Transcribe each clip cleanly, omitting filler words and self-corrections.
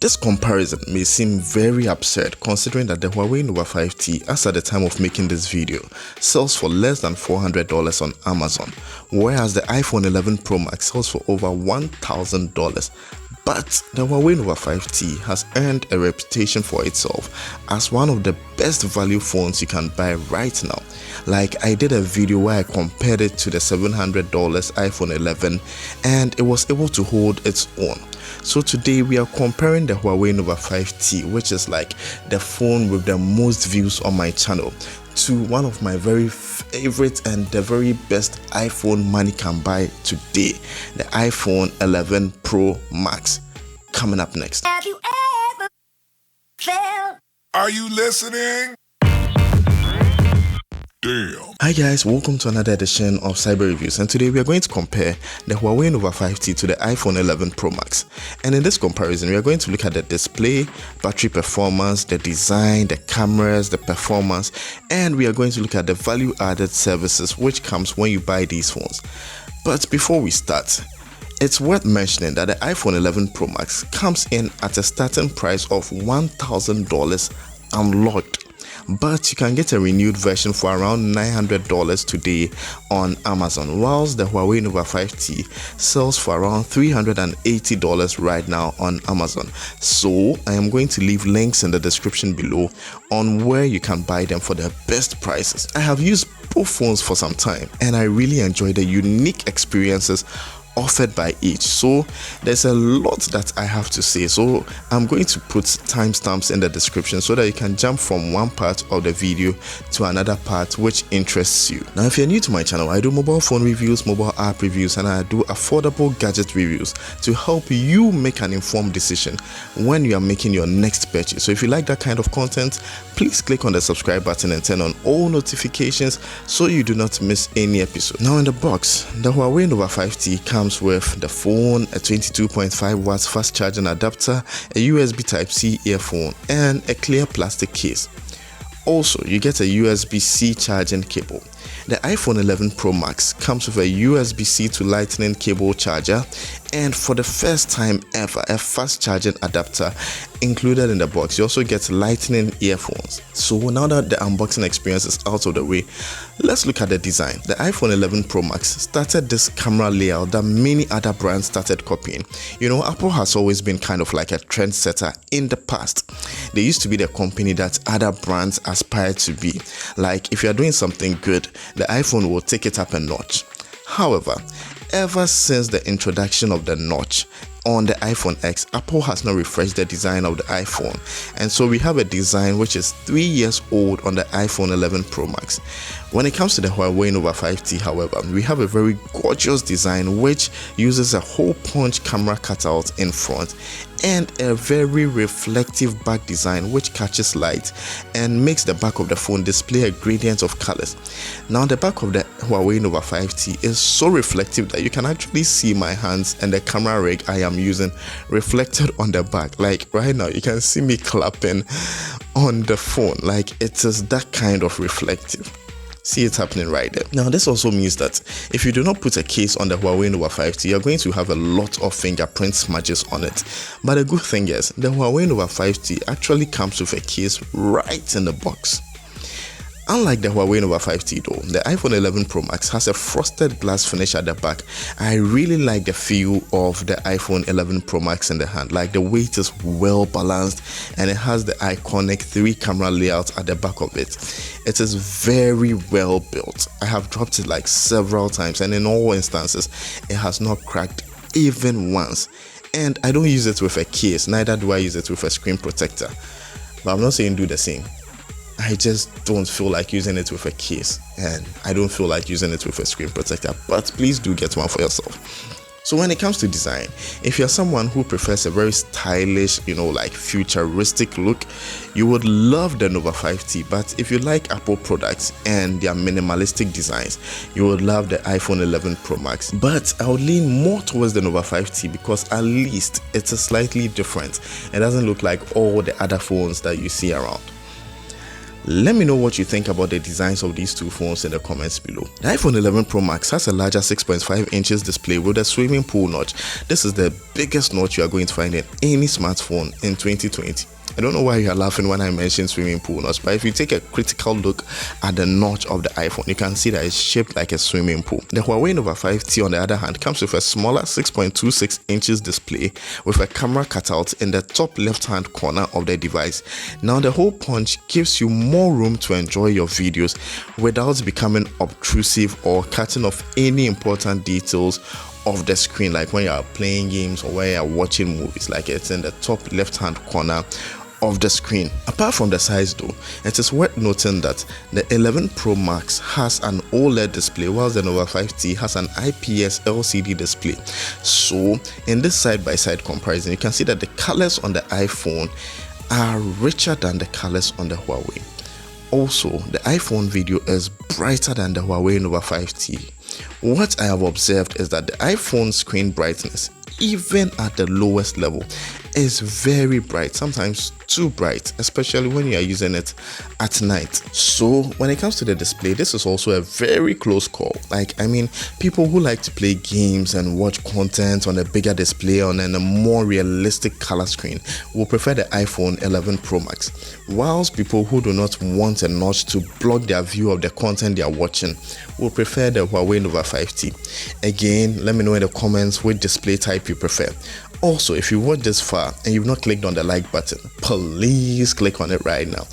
This comparison may seem very absurd considering that the Huawei Nova 5T, as at the time of making this video, sells for less than $400 on Amazon, whereas the iPhone 11 Pro Max sells for over $1,000. But the Huawei Nova 5T has earned a reputation for itself as one of the best value phones you can buy right now. Like, I did a video where I compared it to the $700 iPhone 11 and it was able to hold its own. So today we are comparing the Huawei Nova 5T, which is like the phone with the most views on my channel, to one of my very favorite and the very best iPhone money can buy today, the iPhone 11 Pro Max. Coming up next. Have you ever felt? Are you listening? Damn. Hi guys, welcome to another edition of Cyber Reviews, and today we are going to compare the Huawei Nova 5T to the iPhone 11 Pro Max. And in this comparison, we are going to look at the display, battery performance, the design, the cameras, the performance, and we are going to look at the value-added services which comes when you buy these phones. But before we start, it's worth mentioning that the iPhone 11 Pro Max comes in at a starting price of $1,000 unlocked. But you can get a renewed version for around $900 today on Amazon, whilst the Huawei Nova 5T sells for around $380 right now on Amazon. So I am going to leave links in the description below on where you can buy them for the best prices. I have used both phones for some time and I really enjoy the unique experiences offered by each, so there's a lot that I have to say, so I'm going to put timestamps in the description so that you can jump from one part of the video to another part which interests you. Now, if you're new to my channel, I do mobile phone reviews, mobile app reviews, and I do affordable gadget reviews to help you make an informed decision when you are making your next purchase. So if you like that kind of content, please click on the subscribe button and turn on all notifications so you do not miss any episode. Now, in the box, the Huawei Nova 5T comes with the phone, a 22.5 watts fast charging adapter, a USB Type-C earphone, and a clear plastic case. Also, you get a USB-C charging cable. The iPhone 11 Pro Max comes with a USB-C to Lightning cable charger, and for the first time ever, a fast charging adapter included in the box. You also get Lightning earphones. So now that the unboxing experience is out of the way, let's look at the design. The iPhone 11 Pro Max started this camera layout that many other brands started copying. You know, Apple has always been kind of like a trendsetter in the past. They used to be the company that other brands aspired to be. Like, if you're doing something good, the iPhone will take it up a notch. However, ever since the introduction of the notch on the iPhone X, Apple has not refreshed the design of the iPhone, and so we have a design which is 3 years old on the iPhone 11 Pro Max. When it comes to the Huawei Nova 5T, however, we have a very gorgeous design which uses a hole punch camera cutout in front and a very reflective back design which catches light and makes the back of the phone display a gradient of colors. Now, the back of the Huawei Nova 5T is so reflective that you can actually see my hands and the camera rig I am using reflected on the back. Like right now, you can see me clapping on the phone. Like, it is that kind of reflective. See it happening right there. Now, this also means that if you do not put a case on the Huawei Nova 5T, you're going to have a lot of fingerprint smudges on it. But the good thing is, the Huawei Nova 5T actually comes with a case right in the box. Unlike the Huawei Nova 5T though, the iPhone 11 Pro Max has a frosted glass finish at the back. I really like the feel of the iPhone 11 Pro Max in the hand. Like, the weight is well balanced and it has the iconic 3-camera layout at the back of it. It is very well built. I have dropped it like several times and in all instances, it has not cracked even once. And I don't use it with a case, neither do I use it with a screen protector. But I'm not saying do the same. I just don't feel like using it with a case, and I don't feel like using it with a screen protector, but please do get one for yourself. So when it comes to design, if you're someone who prefers a very stylish, like futuristic look, you would love the Nova 5T. But if you like Apple products and their minimalistic designs, you would love the iPhone 11 Pro Max. But I would lean more towards the Nova 5T because at least it's a slightly different. It doesn't look like all the other phones that you see around. Let me know what you think about the designs of these two phones in the comments below. The iPhone 11 Pro Max has a larger 6.5 inches display with a swimming pool notch. This is the biggest notch you are going to find in any smartphone in 2020. I don't know why you are laughing when I mention swimming pool notch, but if you take a critical look at the notch of the iPhone, you can see that it's shaped like a swimming pool. The Huawei Nova 5T, on the other hand, comes with a smaller 6.26 inches display with a camera cutout in the top left-hand corner of the device. Now, the hole punch gives you more room to enjoy your videos without becoming obtrusive or cutting off any important details of the screen, like when you are playing games or when you are watching movies. Like, it's in the top left-hand corner of the screen. Apart from the size though, it is worth noting that the 11 Pro Max has an OLED display whilst the Nova 5T has an IPS LCD display. So in this side-by-side comparison, you can see that the colors on the iPhone are richer than the colors on the Huawei. Also, the iPhone video is brighter than the Huawei Nova 5T. What I have observed is that the iPhone screen brightness, even at the lowest level, is very bright, sometimes too bright, especially when you are using it at night. So when it comes to the display, this is also a very close call. People who like to play games and watch content on a bigger display on a more realistic color screen will prefer the iPhone 11 Pro Max, whilst people who do not want a notch to block their view of the content they are watching will prefer the Huawei Nova 5T. Again, let me know in the comments which display type you prefer. Also, if you watched this far and you've not clicked on the like button, please click on it right now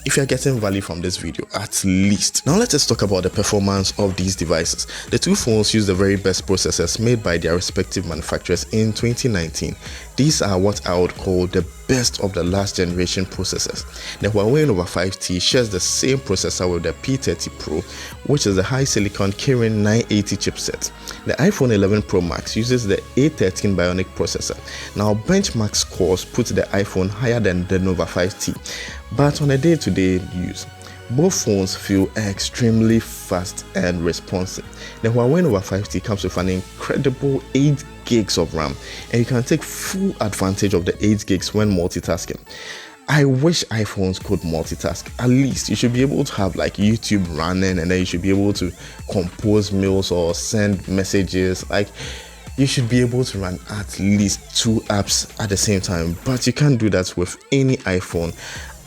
if you're getting value from this video, at least. Now let us talk about the performance of these devices. The two phones use the very best processors made by their respective manufacturers in 2019. These are what I would call the best of the last generation processors. The Huawei Nova 5T shares the same processor with the P30 Pro, which is the high silicon Kirin 980 chipset. The iPhone 11 Pro Max uses the A13 Bionic processor. Now, benchmark scores put the iPhone higher than the Nova 5T, but on a day-to-day use, both phones feel extremely fast and responsive. The Huawei Nova 5T comes with an incredible 8 gigs of RAM, and you can take full advantage of the 8 gigs when multitasking. I wish iPhones could multitask. At least you should be able to have like YouTube running, and then you should be able to compose mails or send messages. You should be able to run at least 2 apps at the same time, but you can't do that with any iPhone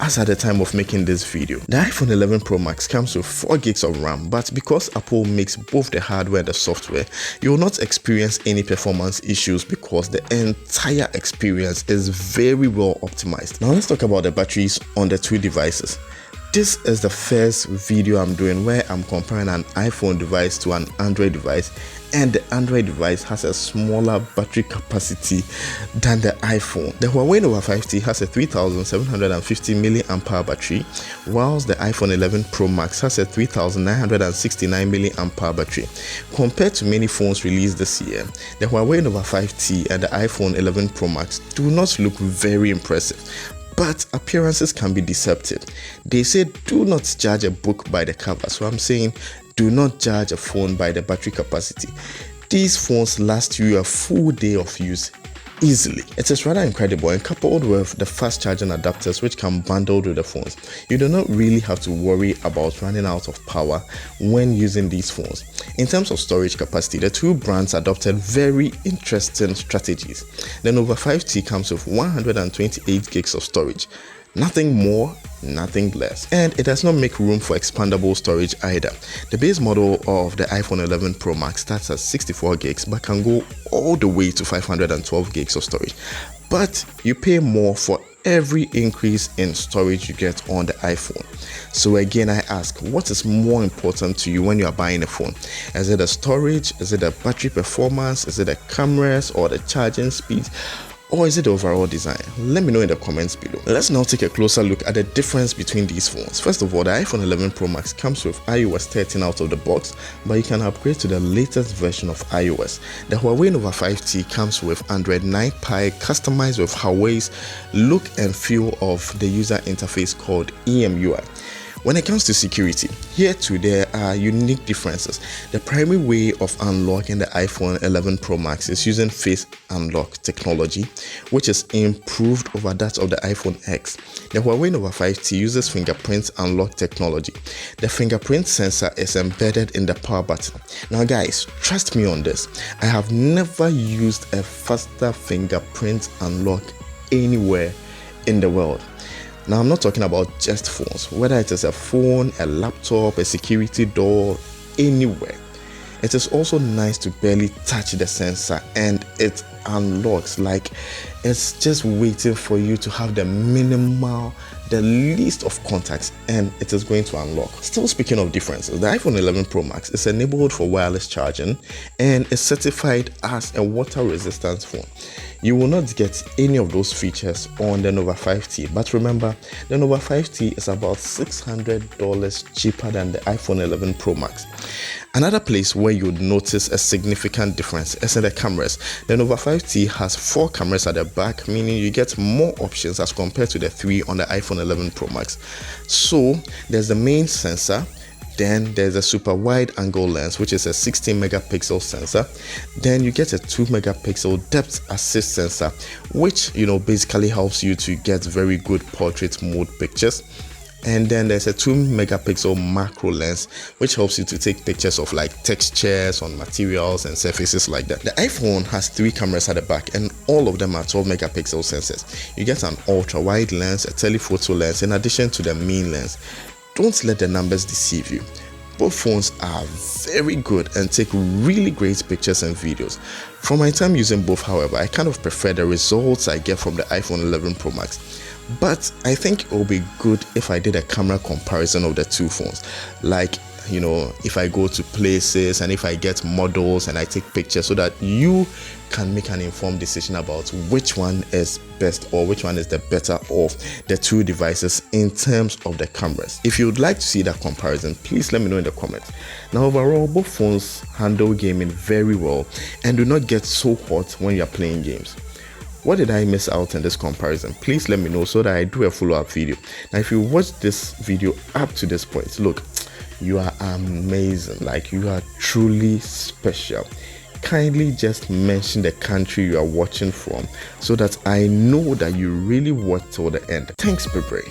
as at the time of making this video. The iPhone 11 Pro Max comes with 4 gigs of RAM, but because Apple makes both the hardware and the software, you will not experience any performance issues because the entire experience is very well optimized. Now let's talk about the batteries on the two devices. This is the first video I'm doing where I'm comparing an iPhone device to an Android device, and the Android device has a smaller battery capacity than the iPhone. The Huawei Nova 5T has a 3750 mAh battery, whilst the iPhone 11 Pro Max has a 3969 mAh battery. Compared to many phones released this year, the Huawei Nova 5T and the iPhone 11 Pro Max do not look very impressive, but appearances can be deceptive. They say do not judge a book by the cover, so I'm saying do not judge a phone by the battery capacity. These phones last you a full day of use easily. It is rather incredible, and coupled with the fast charging adapters which come bundled with the phones, you do not really have to worry about running out of power when using these phones. In terms of storage capacity, the two brands adopted very interesting strategies. The Nova 5T comes with 128 gigs of storage. Nothing more, nothing less. And it does not make room for expandable storage either. The base model of the iPhone 11 Pro Max starts at 64 gigs but can go all the way to 512 gigs of storage. But you pay more for every increase in storage you get on the iPhone. So again, I ask, what is more important to you when you are buying a phone? Is it the storage? Is it the battery performance? Is it the cameras or the charging speed? Or is it the overall design? Let me know in the comments below. Let's now take a closer look at the difference between these phones. First of all, the iPhone 11 Pro Max comes with iOS 13 out of the box, but you can upgrade to the latest version of iOS. The Huawei Nova 5T comes with Android 9 Pie customized with Huawei's look and feel of the user interface called EMUI. When it comes to security, here too there are unique differences. The primary way of unlocking the iPhone 11 Pro Max is using face unlock technology, which is improved over that of the iPhone X. The Huawei Nova 5T uses fingerprint unlock technology. The fingerprint sensor is embedded in the power button. Now guys, trust me on this. I have never used a faster fingerprint unlock anywhere in the world. Now, I'm not talking about just phones, whether it is a phone, a laptop, a security door, anywhere. It is also nice to barely touch the sensor and it unlocks, like it's just waiting for you to have the least of contacts and it is going to unlock. Still speaking of differences, the iPhone 11 Pro Max is enabled for wireless charging and is certified as a water resistant phone. You will not get any of those features on the Nova 5T, but remember, the Nova 5T is about $600 cheaper than the iPhone 11 Pro Max. Another place where you would notice a significant difference is in the cameras. The Nova 5T has 4 cameras at the back, meaning you get more options as compared to the 3 on the iPhone 11 Pro Max. So there's the main sensor. Then there's a super wide angle lens, which is a 16 megapixel sensor. Then you get a 2 megapixel depth assist sensor, which basically helps you to get very good portrait mode pictures. And then there's a 2 megapixel macro lens, which helps you to take pictures of like textures on materials and surfaces like that. The iPhone has 3 cameras at the back and all of them are 12 megapixel sensors. You get an ultra wide lens, a telephoto lens, in addition to the main lens. Don't let the numbers deceive you. Both phones are very good and take really great pictures and videos. From my time using both, however, I kind of prefer the results I get from the iPhone 11 Pro Max. But I think it will be good if I did a camera comparison of the two phones. Like, if I go to places and if I get models and I take pictures so that you can make an informed decision about which one is best or which one is the better of the two devices in terms of the cameras. If you would like to see that comparison, please let me know in the comments. Now overall, both phones handle gaming very well and do not get so hot when you are playing games. What did I miss out in this comparison? Please let me know so that I do a follow-up video. Now if you watch this video up to this point, look, you are amazing. Like, you are truly special. Kindly just mention the country you are watching from so that I know that you really watched till the end. Thanks, Bebre.